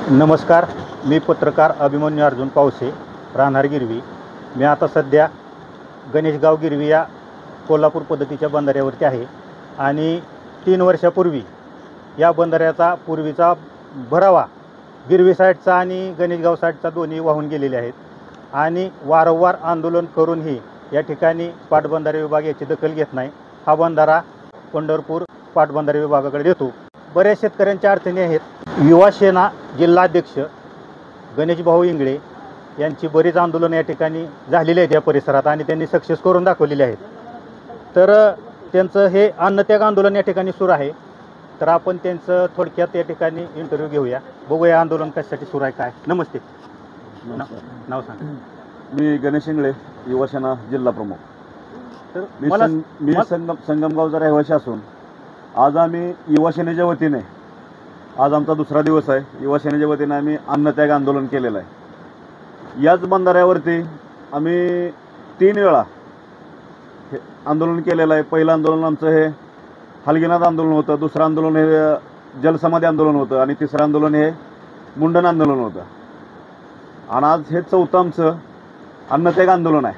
नमस्कार. मी पत्रकार अभिमन्यू अर्जुन पावसे, राहणार गिरवी. मी आता सध्या गणेशगाव गिरवी या कोल्हापूर पद्धतीच्या बंधाऱ्यावरती आहे आणि 3 वर्षापूर्वी या बंधाऱ्याचा पूर्वीचा भरावा गिरवी साईडचा आणि गणेशगाव साईडचा दोन्ही वाहून गेलेले आहेत आणि वारंवार आंदोलन करूनही या ठिकाणी पाटबंधारे विभाग याची दखल घेत नाही. हा बंधारा पंढरपूर पाटबंधारे विभागाकडे देतो. बऱ्याच शेतकऱ्यांच्या अडचणी आहेत. युवा सेना जिल्हाध्यक्ष गणेशभाऊ इंगळे यांची बरीच आंदोलनं या ठिकाणी झालेली आहेत या परिसरात आणि त्यांनी सक्सेस करून दाखवलेली आहेत. तर त्यांचं हे अन्नत्याग आंदोलन या ठिकाणी सुरू आहे. तर आपण त्यांचं थोडक्यात या ठिकाणी इंटरव्ह्यू घेऊया. बघूया आंदोलन कशासाठी सुरू आहे काय. नमस्ते. नाव सांगा. मी गणेश इंगळे, युवा सेना जिल्हा प्रमुख. तर मी संगमगावचा रहिवासी असून आज आम्ही युवा सेनेच्या वतीने, आज आमचा दुसरा दिवस आहे, युवा सेनेच्या वतीने आम्ही अन्नत्याग आंदोलन केलेलं आहे. याच बंधाऱ्यावरती आम्ही 3 वेळा हे आंदोलन केलेलं आहे. पहिलं आंदोलन आमचं हे हलगीनाथ आंदोलन होतं, दुसरं आंदोलन हे जलसमाधी आंदोलन होतं आणि तिसरं आंदोलन हे मुंडन आंदोलन होतं. आणि आज हे 4थं आमचं अन्नत्याग आंदोलन आहे.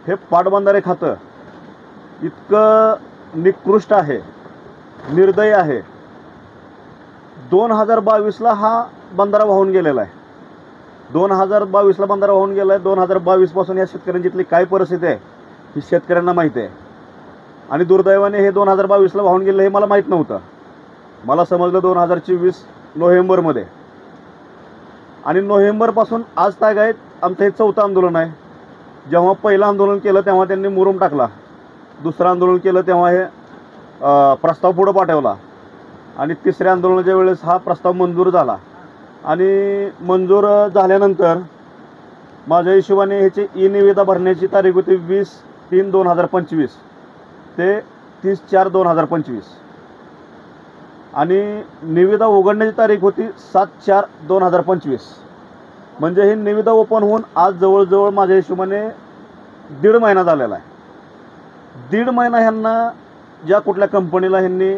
हे पाटबंधारे खातं इतकं निकृष्ट आहे, निर्दयी आहे. 2022ला हा बंधारा वाहून गेलेला आहे. 2022ला बंधारा वाहून गेला आहे. 2022 पासून या शेतकऱ्यांची इथली काय परिस्थिती आहे ही शेतकऱ्यांना माहिती आहे. आणि दुर्दैवाने हे 2022ला वाहून गेलं हे मला माहीत नव्हतं. मला समजलं 2024 नोव्हेंबरमध्ये. आणि नोव्हेंबरपासून आज तागायत आमचं हे 4थं आंदोलन आहे. जेव्हा पहिलं आंदोलन केलं तेव्हा त्यांनी मुरुम टाकला. दुसरं आंदोलन केलं तेव्हा हे प्रस्ताव पुढं पाठवला. आणि तिसऱ्या आंदोलनाच्या वेळेस हा प्रस्ताव मंजूर झाला. आणि मंजूर झाल्यानंतर माझ्या हिशोबाने ह्याची निविदा भरण्याची तारीख होती 20/3/2025 ते 30/4/2025. आणि निविदा उघडण्याची तारीख होती 7/4/2025. म्हणजे ही निविदा ओपन होऊन आज जवळजवळ माझ्या हिशोबाने 1.5 महिना झालेला आहे. 1.5 महिना ह्यांना ज्या कुठल्या कंपनीला ह्यांनी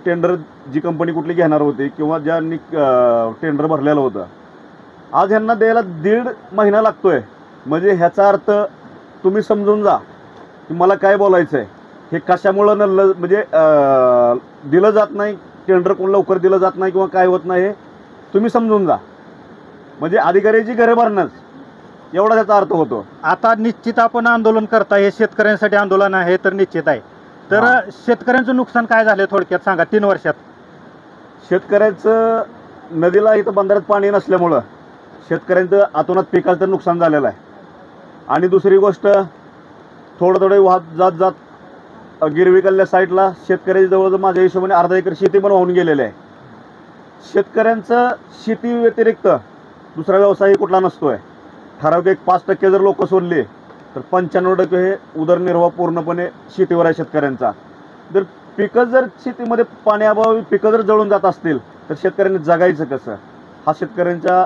टेंडर, जी कंपनी कुठली घेणार होती किंवा ज्यांनी टेंडर भरलेलं होतं, आज ह्यांना द्यायला 1.5 महिना लागतोय. म्हणजे ह्याचा अर्थ तुम्ही समजून जा की मला काय बोलायचं आहे. हे कशामुळं म्हणजे दिलं जात नाही, टेंडर कोण लवकर दिलं जात नाही किंवा काय होत नाही हे तुम्ही समजून जा. म्हणजे अधिकाऱ्याची घरे भरणंच एवढा त्याचा अर्थ होतो. आता निश्चित आपण आंदोलन करता, हे शेतकऱ्यांसाठी आंदोलन आहे तर निश्चित आहे. तर शेतकऱ्यांचं नुकसान काय झालं थोडक्यात सांगा. 3 वर्षात शेतकऱ्याचं नदीला इथं बंधाऱ्यात पाणी नसल्यामुळं शेतकऱ्यांचं अतोनात पिकाचं नुकसान झालेलं आहे. आणि दुसरी गोष्ट, थोडं वाहत जात गिरवीकडल्या साईडला शेतकऱ्याच्या जवळ माझ्या हिशोबाने अर्धा एकर शेती पण वाहून गेलेली आहे. शेतकऱ्यांचं शेती व्यतिरिक्त दुसरा व्यवसाय कुठला नसतोय. ठराविक 5% जर लोक सोडले तर 95% हे उदरनिर्वाह पूर्णपणे शेतीवर आहे शेतकऱ्यांचा. जर पिकं जर शेतीमध्ये पाण्याअभावी पिकं जर जळून जात असतील तर शेतकऱ्यांनी जगायचं कसं, हा शेतकऱ्यांच्या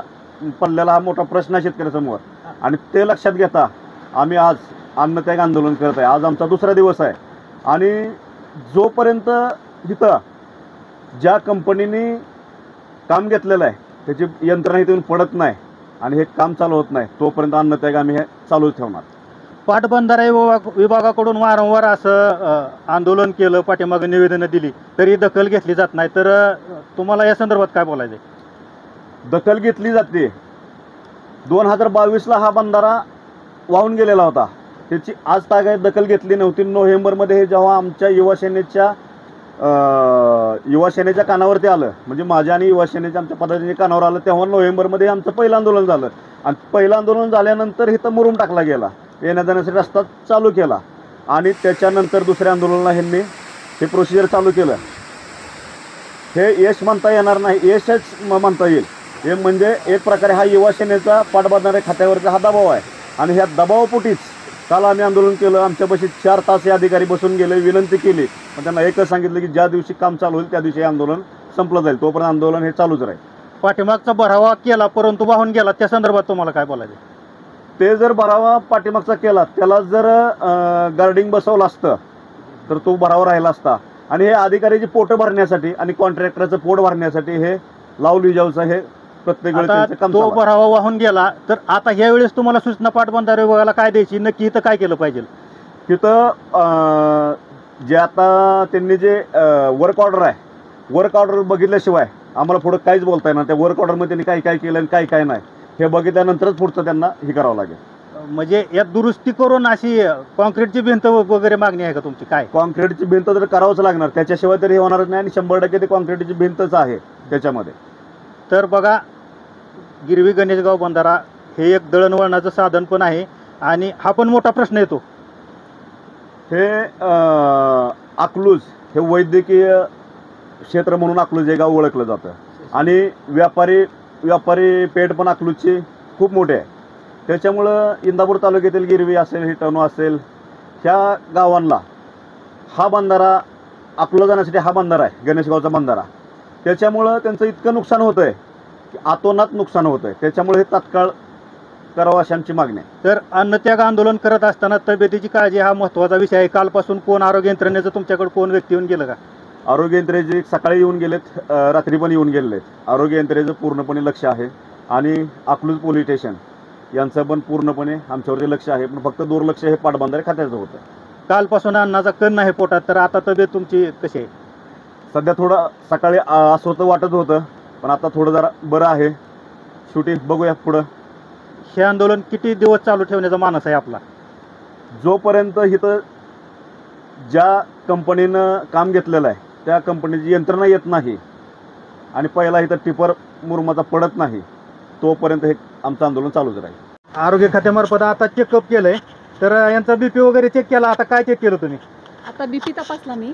पल्ल्याला हा मोठा प्रश्न आहे शेतकऱ्यासमोर. आणि ते लक्षात घेता आम्ही आज अन्नत्याग आंदोलन करत आहे. आज आमचा दुसरा दिवस आहे. आणि जोपर्यंत इथं ज्या कंपनीने काम घेतलेलं आहे त्याची यंत्रणा इथून पडत नाही आणि हे काम चालू होत नाही तोपर्यंत अन्नत्याग आम्ही हे चालूच ठेवणार. पाटबंधारे विभागाकडून वारंवार असं आंदोलन केलं, पाठीमागे निवेदनं दिली तरी दखल घेतली जात नाही. तर तुम्हाला या संदर्भात काय बोलायचं आहे? दखल घेतली जाते. 2022ला हा बंधारा वाहून गेलेला होता, त्याची आज तागायत दखल घेतली नव्हती. नोव्हेंबरमध्ये हे जेव्हा आमच्या युवा सेनेच्या कानावरती आलं, म्हणजे माझ्या आणि युवा सेनेच्या आमच्या पदाधिकाऱ्यांच्या कानावर आलं, तेव्हा नोव्हेंबरमध्ये आमचं पहिलं आंदोलन झालं. आणि पहिलं आंदोलन झाल्यानंतर इथं मुरुम टाकला गेला, येण्या जाण्यासाठी रस्ता चालू केला. आणि त्याच्यानंतर दुसऱ्या आंदोलनाला ह्यांनी हे प्रोसिजर चालू केलं. हे यश म्हणता येणार नाही, यशच म्हणता येईल. हे म्हणजे एक प्रकारे हा युवा सेनेचा पाटबंधारे खात्यावरचा हा दबाव आहे. आणि ह्या दबावापोटीच काल आम्ही आंदोलन केलं. आमच्यापाशी 4 तास हे अधिकारी बसून गेले, विनंती केली, पण त्यांना एकच सांगितलं की ज्या दिवशी काम चालू होईल त्या दिवशी हे आंदोलन संपलं जाईल, तोपर्यंत आंदोलन हे चालूच राहील. पाठीमागचा भरावा केला परंतु वाहून गेला, त्या संदर्भात तुम्हाला काय बोलायचं? ते जर भरावा पाठीमागचा केला, त्याला जर गार्डिंग बसवलं असतं तर तो भरावा राहिला असता. आणि हे अधिकाऱ्याची पोटं भरण्यासाठी आणि कॉन्ट्रॅक्टरचं पोट भरण्यासाठी हे लावली विजावचा हे प्रत्येक वेळी आता त्यांचं काम तो चालू आहे. भरावा वाहून गेला तर आता ह्या वेळेस तुम्हाला सूचना पाटबंधारे विभागाला काय द्यायची, नक्की इथं काय केलं पाहिजे? तिथं जे आता त्यांनी जे वर्क ऑर्डर आहे, वर्क ऑर्डर बघितल्याशिवाय आम्हाला पुढं काहीच बोलता येणार. त्या वर्क ऑर्डरमध्ये त्यांनी काय काय केलं आणि काय नाही हे बघितल्यानंतरच पुढचं त्यांना हे करावं लागेल. म्हणजे यात दुरुस्ती करून अशी कॉन्क्रीटची भिंत वगैरे मागणी आहे का तुमची? काय कॉन्क्रीटची भिंत तर करावंच लागणार, त्याच्याशिवाय तरी हे होणारच नाही. आणि 100% ते कॉन्क्रीटची भिंतच आहे त्याच्यामध्ये. तर बघा, गिरवी गणेशगाव बंधारा हे एक दळणवळणाचं साधन पण आहे आणि हा पण मोठा प्रश्न येतो. हे अकलूज हे वैद्यकीय क्षेत्र म्हणून अकलूज हे गाव ओळखलं जातं. आणि व्यापारी पेठ पण अकलूजची खूप मोठी आहे. त्याच्यामुळं इंदापूर तालुक्यातील गिरवी असेल, हिटवणू असेल, ह्या गावांना हा बंधारा अकलूजला जाण्यासाठी हा बंधारा आहे, गणेशगावचा बंधारा. त्याच्यामुळं त्यांचं इतकं नुकसान होतं आहे की अतोनात नुकसान होतं आहे. त्याच्यामुळे हे तात्काळ करावं अशी आमची मागणी आहे. तर अन्नत्याग आंदोलन करत असताना तब्येतीची काळजी हा महत्त्वाचा विषय आहे. कालपासून कोण आरोग्य यंत्रणेचं तुमच्याकडे कोण व्यक्ती येऊन गेलं का? आरोग्य यंत्रणेचे सकाळी येऊन गेलेत, रात्री पण येऊन गेलेले आहेत. आरोग्य यंत्रणेचं पूर्णपणे लक्ष आहे आणि अकलूज पोलीस स्टेशन यांचं पण पूर्णपणे आमच्यावरती लक्ष आहे. पण फक्त दुर्लक्ष हे पाटबंधारे खात्याचं होतं. कालपासून अन्नाचा कण नाही पोटात, तर आता तब्येत तुमची कशी आहे? सध्या थोडं सकाळी अस्वस्थ वाटत होतं, पण आता थोडं जरा बरं आहे. शेवटी बघूया पुढं. हे आंदोलन किती दिवस चालू ठेवण्याचा मानस आहे आपला? जोपर्यंत इथं ज्या कंपनीनं काम घेतलेलं आहे त्या कंपनीची यंत्रणा येत नाही आणि पहिला इथं टिपर मुरुमाचा पडत नाही, तोपर्यंत हे आमचं आंदोलन चालूच राहील. आरोग्य खात्यामार्फत आता चेकअप केलंय, तर यांचा BP वगैरे चेक केला. आता काय चेक केलं तुम्ही? आता BP तपासला मी,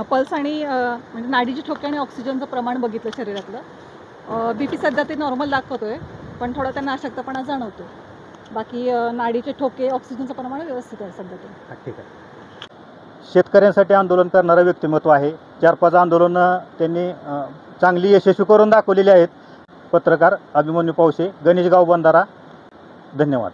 पल्स आणि म्हणजे नाडीचे ठोके आणि ऑक्सिजनचं प्रमाण बघितलं शरीरातलं. BP सध्या ते नॉर्मल दाखवतोय, पण थोडा त्यांना अशक्तपणा जाणवतो. बाकी नाडीचे ठोके, ऑक्सिजनचं प्रमाण व्यवस्थित आहे सध्या ते. ठीक आहे. शेतकऱ्यांसाठी आंदोलन करणारं व्यक्तिमत्व आहे. 4-5 आंदोलनं त्यांनी चांगली यशस्वी करून दाखवलेली आहेत. पत्रकार अभिमन्यू पावसे, गणेशगाव बंधारा. धन्यवाद.